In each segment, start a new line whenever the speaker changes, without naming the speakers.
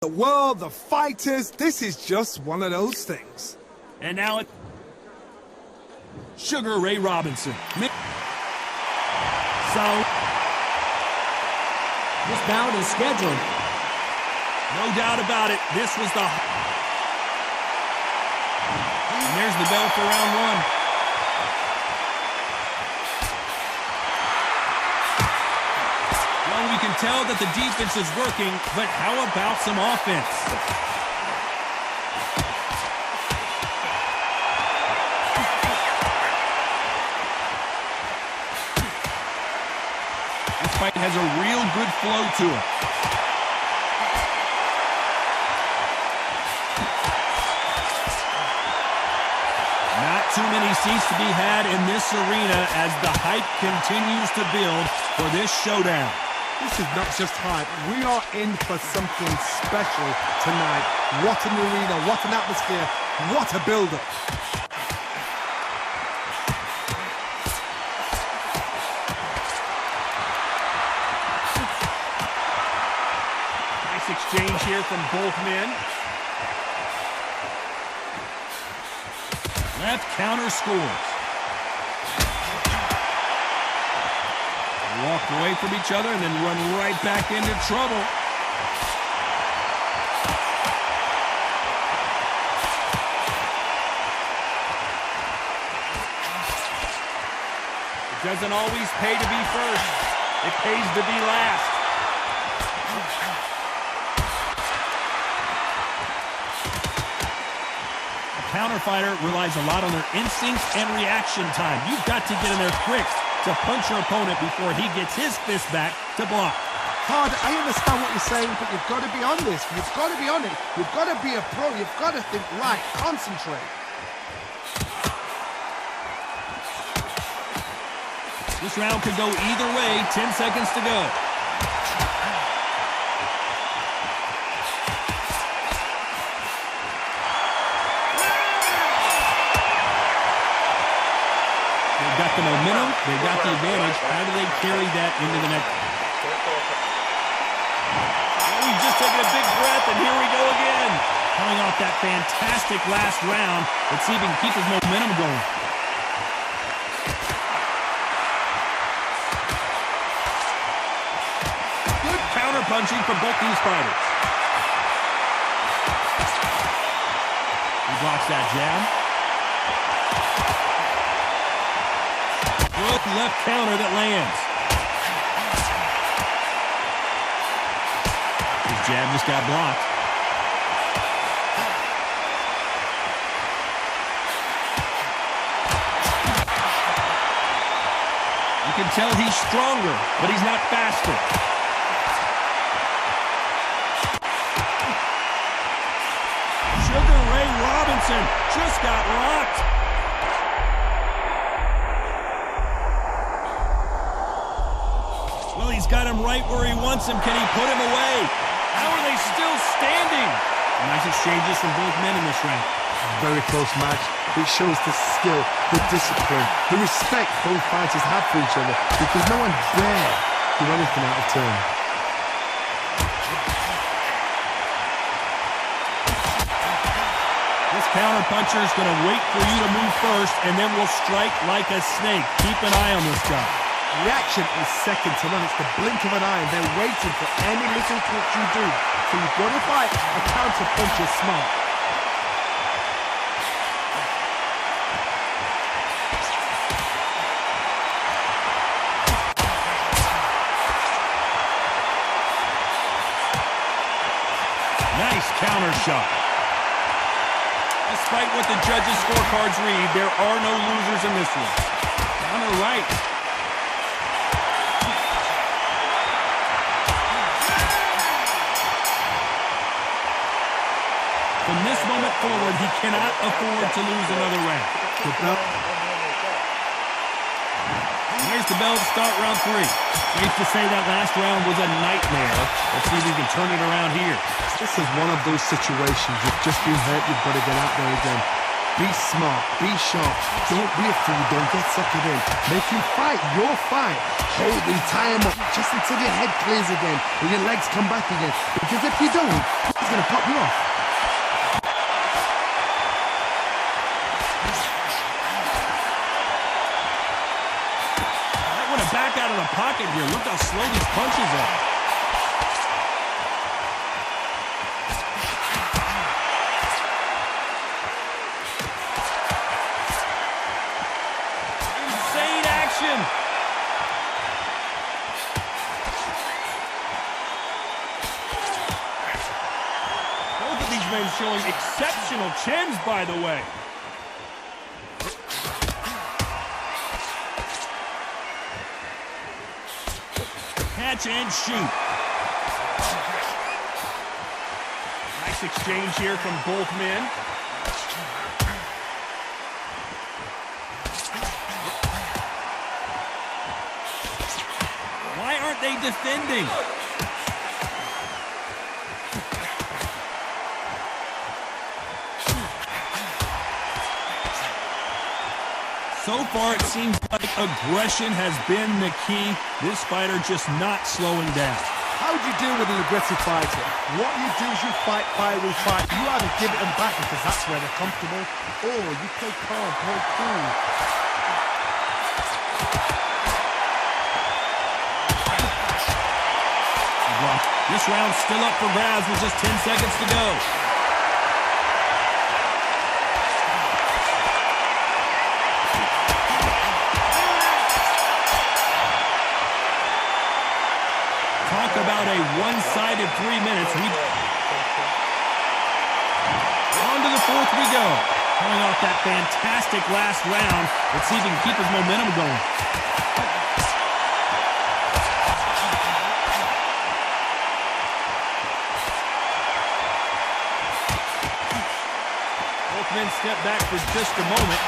The world, the fighters, this is just one of those things.
And now Sugar Ray Robinson. So,
this bout is scheduled.
No doubt about it, this was the... And there's the bell for round one. Well, we can tell that the defense is working, but how about some offense? This fight has a real good flow to it. Not too many seats to be had in this arena as the hype continues to build for this showdown.
This is not just hype. We are in for something special tonight. What an arena, what an atmosphere, what a build-up.
Nice exchange here from both men. Left counter scores. Walk away from each other and then run right back into trouble. It doesn't always pay to be first. It pays to be last. A counter fighter relies a lot on their instincts and reaction time. You've got to get in there quick to punch your opponent before he gets his fist back to block.
Hard, I understand what you're saying, but you've got to be on this. You've got to be on it. You've got to be a pro. You've got to think right. Concentrate.
This round could go either way. 10 seconds to go. Got the momentum, they got the advantage. How do they carry that into the next? Oh, he's just taking a big breath, and here we go again. Coming off that fantastic last round. Let's see if he can keep his momentum going. Good counter punching from both these fighters. He blocks that jab. Good left counter that lands. His jab just got blocked. You can tell he's stronger, but he's not faster. Sugar Ray Robinson just got rocked. Well, he's got him right where he wants him. Can he put him away? How are they still standing? Nice exchanges from both men in this round.
Very close match. It shows the skill, the discipline, the respect both fighters have for each other, because no one dare do anything out of turn.
This counter puncher is going to wait for you to move first, and then will strike like a snake. Keep an eye on this guy.
Reaction is second to none. It's the blink of an eye, and they're waiting for any little twitch you do. So you've got to fight a counter punch is smart.
Nice counter shot. Despite what the judges' scorecards read, there are no losers in this one. Counter right. From this moment forward, he cannot afford to lose another round. Here's the bell to start round 3. Safe to say that last round was a nightmare. Let's see if we can turn it around here.
This is one of those situations. You've just been hurt. You've got to get out there again. Be smart. Be sharp. Don't be a fool. Don't get suckered in. Make him fight your fight. Hold him, tie him up just until your head clears again and your legs come back again. Because if you don't, going to pop you off.
Might want to back out of the pocket here. Look how slow these punches are. Insane action. Both of these men showing exceptional chins, by the way. Catch and shoot. Nice exchange here from both men. Why aren't they defending? So far, it seems like aggression has been the key. This fighter just not slowing down.
How do you deal with an aggressive fighter? What you do is you fight fire with fight. You either give it them back because that's where they're comfortable, or you play calm, play cool.
This round's still up for grabs with just 10 seconds to go. Talk about a one-sided 3 minutes. On to the fourth we go. Coming off that fantastic last round. Let's see if he can keep his momentum going. Both men step back for just a moment.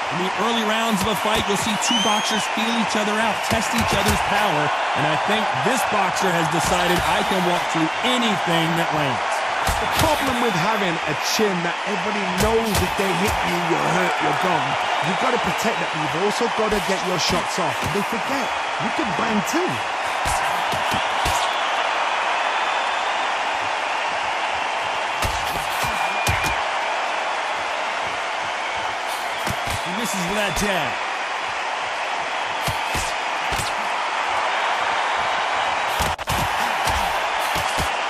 In the early rounds of a fight, you'll see two boxers feel each other out, test each other's power, and I think this boxer has decided I can walk through anything that lands.
The problem with having a chin that everybody knows if they hit you, you're hurt, you're gone. You've got to protect that, but you've also got to get your shots off. And they forget, you can bang too.
Misses with that jab.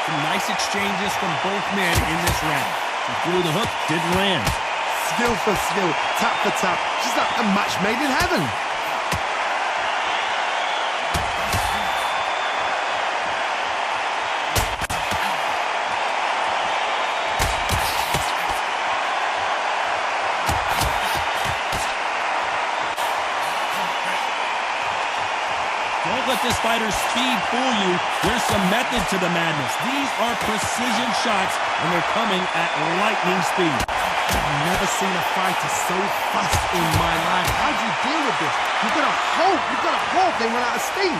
Some nice exchanges from both men in this round. He threw the hook, didn't land.
Skill for skill, tap for tap. Just like a match made in heaven.
Don't let this fighter's speed fool you. There's some method to the madness. These are precision shots, and they're coming at lightning speed.
I've never seen a fighter so fast in my life. How do you deal with this? You've got to hope they run out of steam.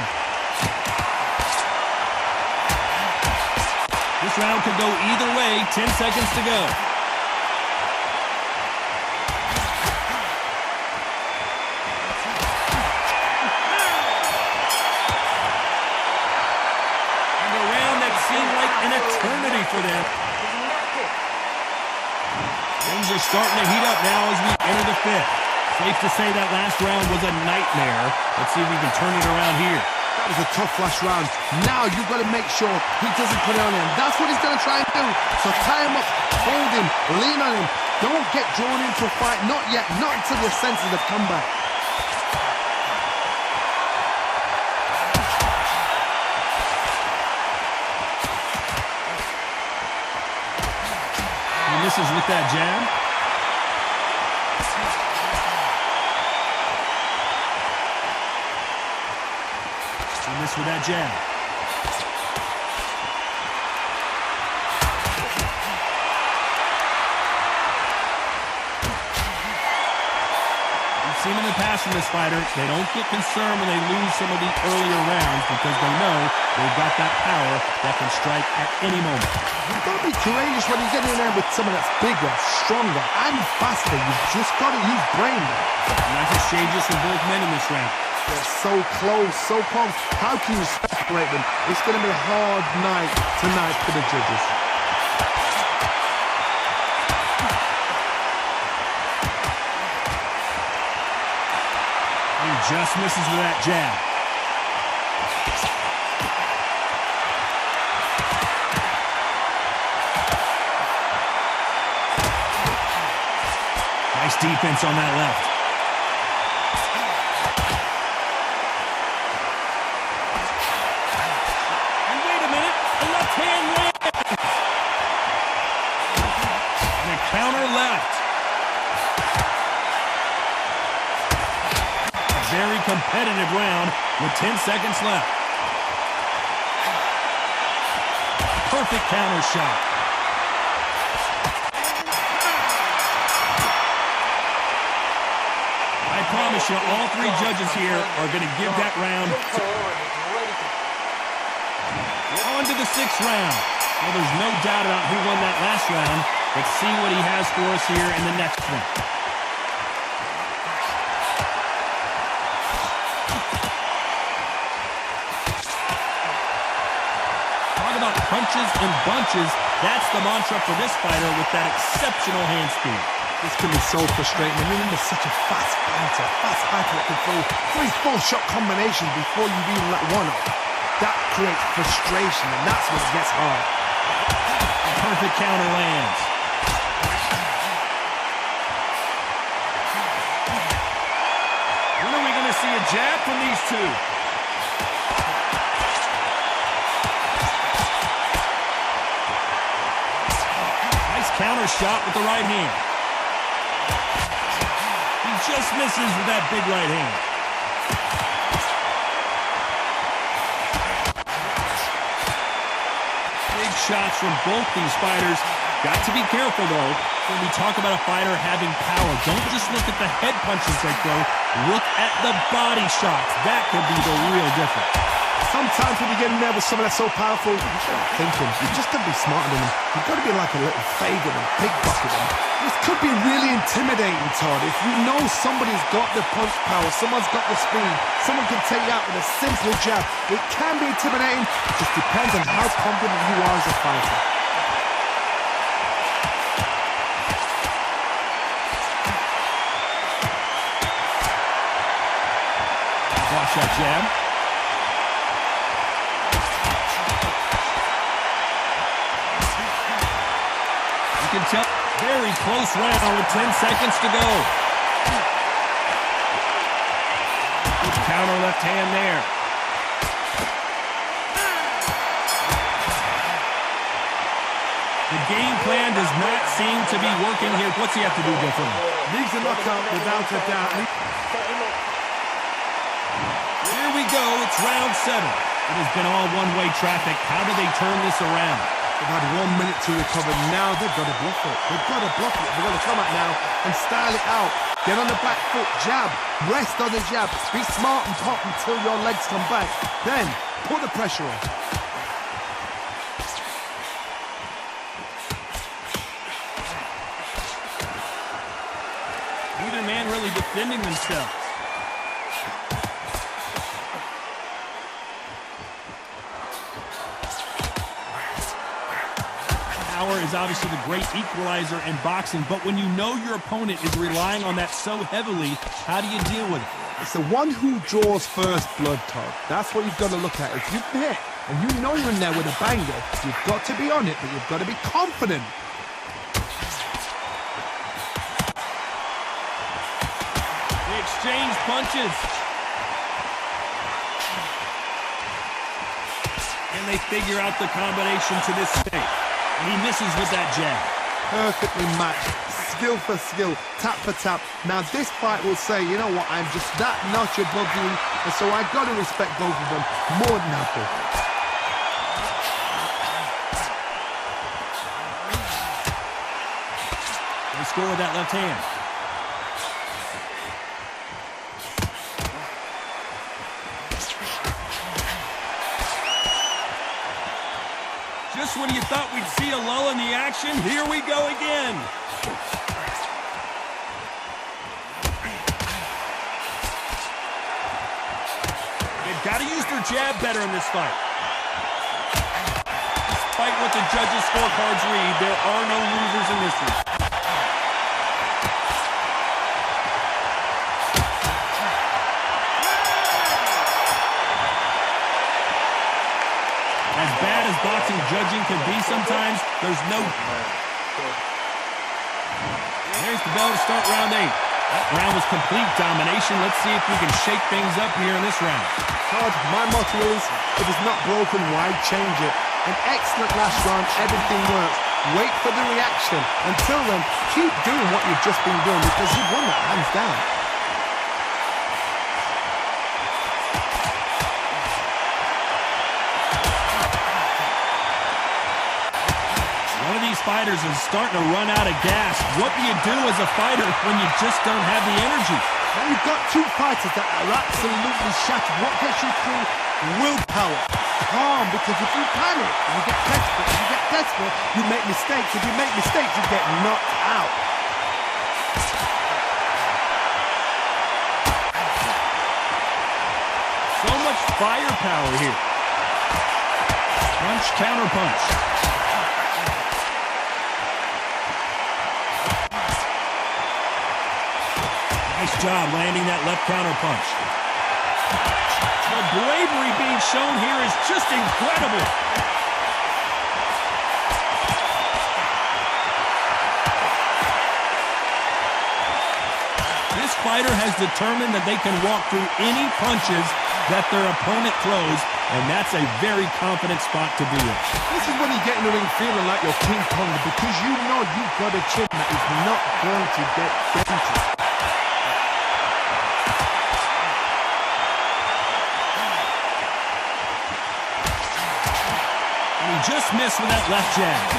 This round could go either way. 10 seconds to go. An eternity for them. Things are starting to heat up now as we enter the fifth. Safe to say that last round was a nightmare. Let's see if we can turn it around here.
That was a tough last round. Now you've got to make sure he doesn't put it on him. That's what he's going to try and do. So tie him up, hold him, lean on him. Don't get drawn into a fight. Not yet. Not until your senses have come back.
Misses with that jab. He missed with that jab. He seen in the past from this fighter, they don't get concerned when they lose some of the earlier rounds because they know they've got that power that can strike at any moment.
You've got to be courageous when you get in there with someone that's bigger, stronger, and faster. You've just got to use brain.
Nice exchanges from both men in this round.
They're so close, so close. How can you separate them? It's going to be a hard night tonight for the judges.
He just misses with that jab. Nice defense on that left. And wait a minute, a left hand lands. And a counter left. Very competitive round with 10 seconds left. Perfect counter shot. I promise you, all three judges here are going to give that round on to the 6th round. Well, there's no doubt about who won that last round. Let's see what he has for us here in the next one. Punches and bunches. That's the mantra for this fighter with that exceptional hand speed.
This can be so frustrating. I mean, he's such a fast fighter that can throw 3-4 shot combinations before you even let one up. That creates frustration, and that's when it gets hard.
A perfect counter lands. When are we going to see a jab from these two? Counter shot with the right hand. He just misses with that big right hand. Big shots from both these fighters. Got to be careful, though, when we talk about a fighter having power. Don't just look at the head punches they throw. Look at the body shots. That could be the real difference.
Sometimes when you get in there with someone that's so powerful, you start thinking, you just got to be smarter than them. You've got to be like a little Fagan and pickpocket them. This could be really intimidating, Todd. If you know somebody's got the punch power, someone's got the speed, someone can take you out with a simple jab. It can be intimidating. It just depends on how confident you are as a fighter.
Watch that jab. You can tell, very close round with 10 seconds to go. Good counter left hand there. The game plan does not seem to be working here. What's he have to do differently?
Needs a knockout without a doubt.
Here we go. It's round 7. It has been all one-way traffic. How do they turn this around?
They've had 1 minute to recover. Now they've got to bluff it. They've got to bluff it. They've got to come out now and style it out. Get on the back foot, jab, rest on the jab. Be smart and pop until your legs come back. Then put the pressure on.
Neither man really defending themselves. Power is obviously the great equalizer in boxing, but when you know your opponent is relying on that so heavily, how do you deal with it?
It's the one who draws first blood, Todd. That's what you've got to look at. If you hit and you know you're in there with a banger, you've got to be on it, but you've got to be confident.
They exchange punches. And they figure out the combination to this state. And he misses with that jab.
Perfectly matched. Skill for skill. Tap for tap. Now this fight will say, you know what, I'm just that notch above you. And so I've got to respect both of them more than happy.
They score with that left hand. just when you thought we'd see a lull in the action, here we go again. They've got to use their jab better in this fight. Despite what the judges' scorecards read, there are no losers in this one. As bad as boxing judging can be sometimes, there's no... There's the bell to start round 8. That round was complete domination. Let's see if we can shake things up here in this round.
Todd, my motto is, if it's not broken, why change it? An excellent last round, everything works. Wait for the reaction. Until then, keep doing what you've just been doing because you've won that hands down.
Fighters is starting to run out of gas. What do you do as a fighter when you just don't have the energy?
Well, you've got two fighters that are absolutely shattered. What gets you through? Willpower. Calm, because if you panic, you get desperate. If you get desperate, you make mistakes. If you make mistakes, you get knocked out.
So much firepower here. Punch, counter punch. Nice job landing that left counter punch. The bravery being shown here is just incredible. This fighter has determined that they can walk through any punches that their opponent throws, and that's a very confident spot to be in.
This is when you get in the ring feeling like you're King Kong because you know you've got a chin that is not going to get dented.
He just missed with that left jab.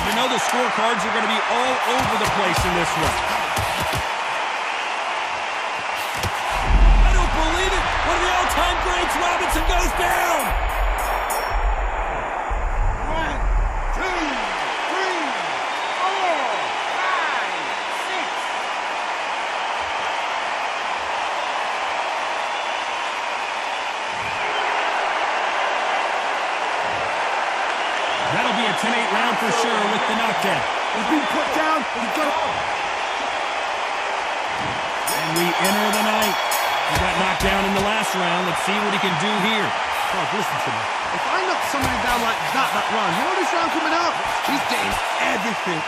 You know the scorecards are going to be all over the place in this one. I don't believe it! One of the all-time greats, Robinson, goes down!
1, 2, 3, 4, 5, 6.
That'll be a 10-8 round for sure with the knockdown.
He's been put down. He's got it.
And we enter the night. He got knocked down in the last round. Let's see what he can do here.
God, listen to me. If I knock somebody down like that round, you know this round coming up? He's getting everything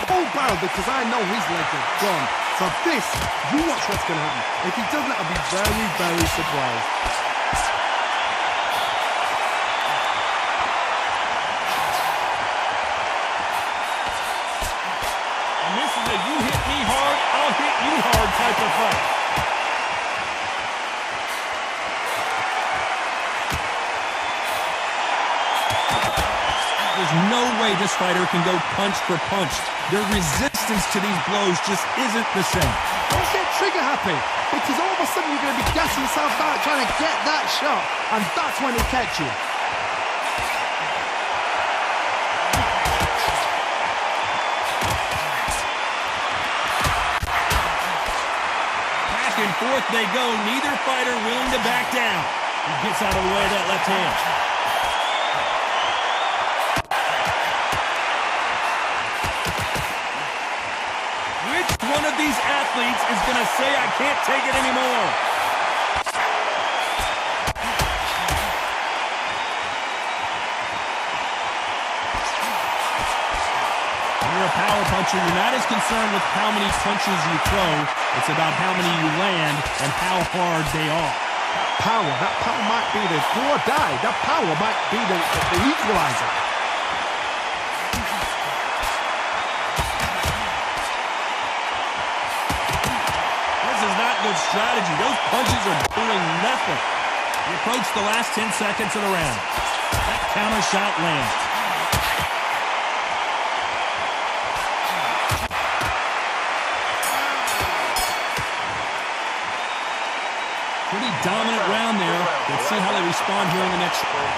full barrel because I know his legs are gone. So this, you watch what's going to happen. If he doesn't, I'll be very, very surprised.
You hit me hard, I'll hit you hard type of fight. There's no way this fighter can go punch for punch. Their resistance to these blows just isn't the same.
Don't get trigger happy, because all of a sudden you're going to be gassing yourself out trying to get that shot, and that's when he'll catch you.
And forth they go, neither fighter willing to back down. He gets out of the way of that left hand. Which one of these athletes is going to say, I can't take it anymore? When you're a power puncher, you're not as concerned with how many punches you throw. It's about how many you land and how hard they are.
That power might be the do or die. That power might be the equalizer.
This is not good strategy. Those punches are doing nothing. We approach the last 10 seconds of the round. That counter shot lands. Relatively dominant round there. Let's see how they respond here in the next round.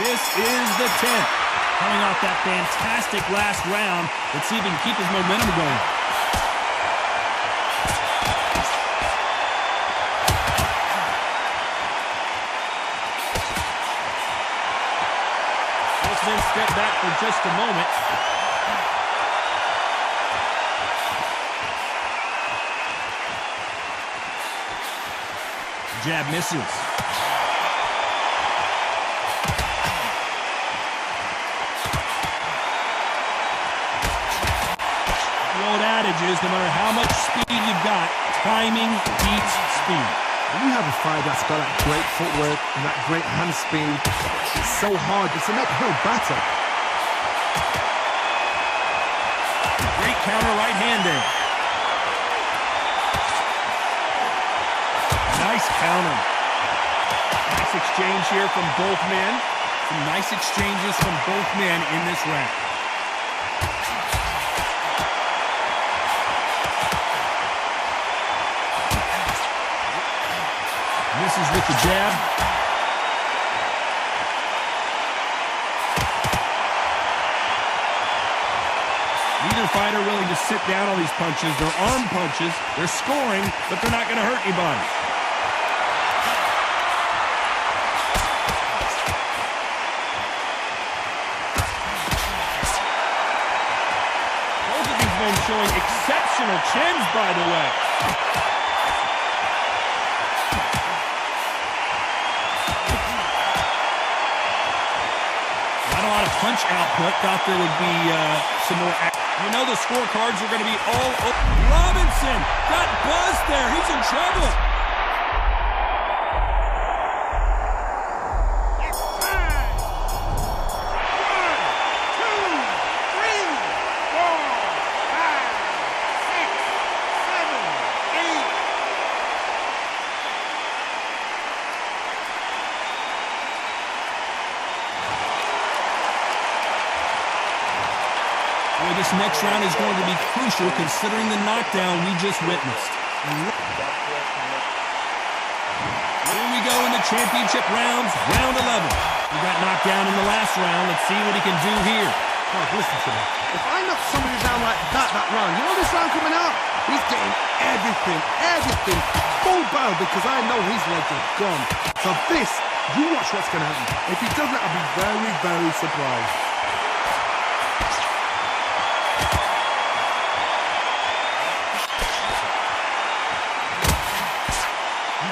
This is the 10th. Coming off that fantastic last round. Let's see if he can keep his momentum going. Let's then step back for just a moment. Jab misses. The old adage is no matter how much speed you've got, timing beats speed.
When you have a fighter that's got that great footwork and that great hand speed, it's so hard. It's an uphill battle.
Great counter right hand there. Nice counter. Nice exchange here from both men. Some nice exchanges from both men in this round. Misses with the jab. Neither fighter willing to sit down on these punches. They're arm punches. They're scoring, but they're not going to hurt anybody. Both of these men showing exceptional chins, by the way. Not a lot of punch output. Thought there would be some more action. You know the scorecards are going to be all over. Robinson got buzzed there. He's in trouble. Well, this next round is going to be crucial considering the knockdown we just witnessed. Here we go in the championship rounds, round 11. He got knocked down in the last round. Let's see what he can do here.
Oh, listen to me. If I knock somebody down like that round, you know this round coming out? He's getting everything full barrel because I know his legs are gone. So this, you watch what's going to happen. If he doesn't, I'll be very, very surprised.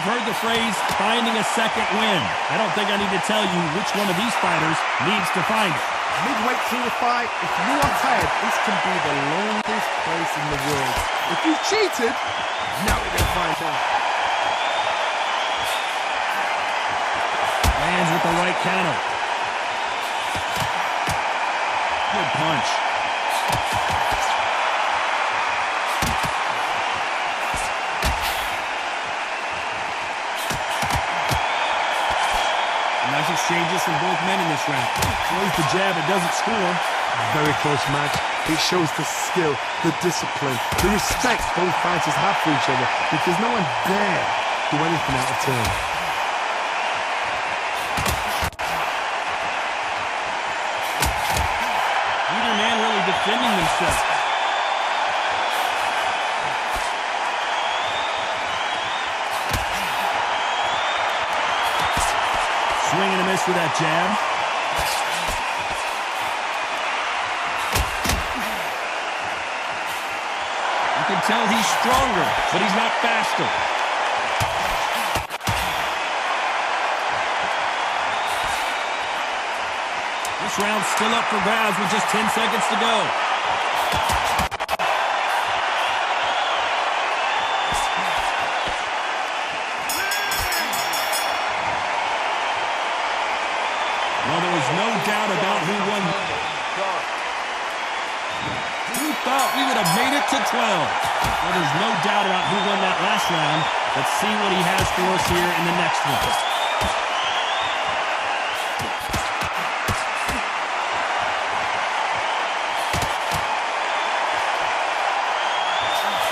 You've heard the phrase, finding a second win. I don't think I need to tell you which one of these fighters needs to find it.
Midway through the fight, if you are tired, this can be the loneliest place in the world. If you cheated, now we're going to find out.
Lands with the right counter. Good punch. Nice exchanges from both men in this round. Throws the jab, it doesn't score.
Very close match. It shows the skill, the discipline, the respect both fighters have for each other because no one dare do anything out of turn.
Neither man really defending themselves. Swing and a miss with that jab. You can tell he's stronger, but he's not faster. This round's still up for grabs with just 10 seconds to go. Well, there was no doubt about who won. Who thought we would have made it to 12? Well, there's no doubt about who won that last round. Let's see what he has for us here in the next one.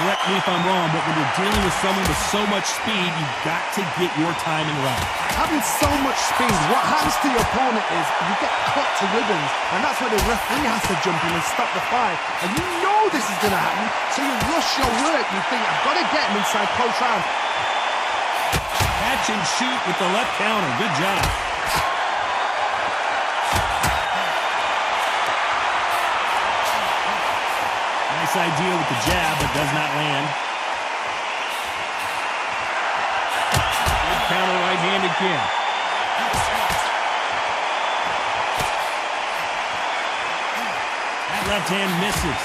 correct me if I'm wrong, but when you're dealing with someone with so much speed, you've got to get your timing right.
Having so much speed, what happens to your opponent is you get cut to ribbons, and that's where the referee has to jump in and stop the fight. And you know this is going to happen, so you rush your work. You think, I've got to get him inside close round.
Catch and shoot with the left counter. Good job. Nice idea with the jab, but does not land. Good counter right-handed kick. That left hand misses.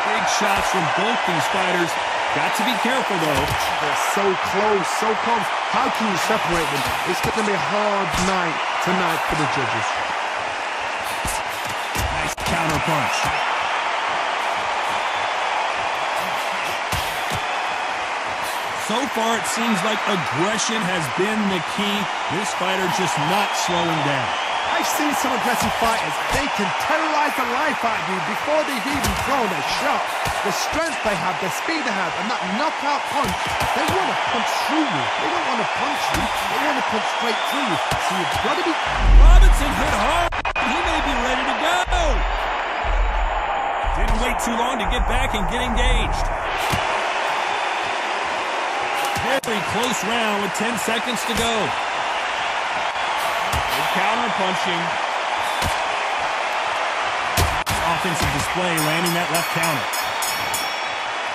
Big shots from both these fighters. Got to be careful, though.
They're so close, so close. How can you separate them? It's going to be a hard night tonight for the judges.
Nice counter punch. So far, it seems like aggression has been the key. This fighter just not slowing down.
I've seen some aggressive fighters. They can terrorize the life out of you before they've even thrown a shot. The strength they have, the speed they have, and that knockout punch, they want to punch through you. They don't want to punch you. They want to punch straight through you. So you've got to be...
Robinson hit hard. He may be ready to go. Didn't wait too long to get back and get engaged. Very close round with 10 seconds to go. Good counter punching. Offensive display, landing that left counter.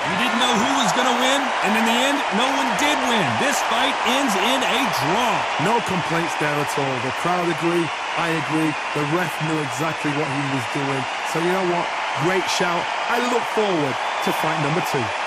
You didn't know who was going to win, and in the end, no one did win. This fight ends in a draw.
No complaints there at all. The crowd agree. I agree. The ref knew exactly what he was doing. So you know what? Great shout. I look forward to fight number 2.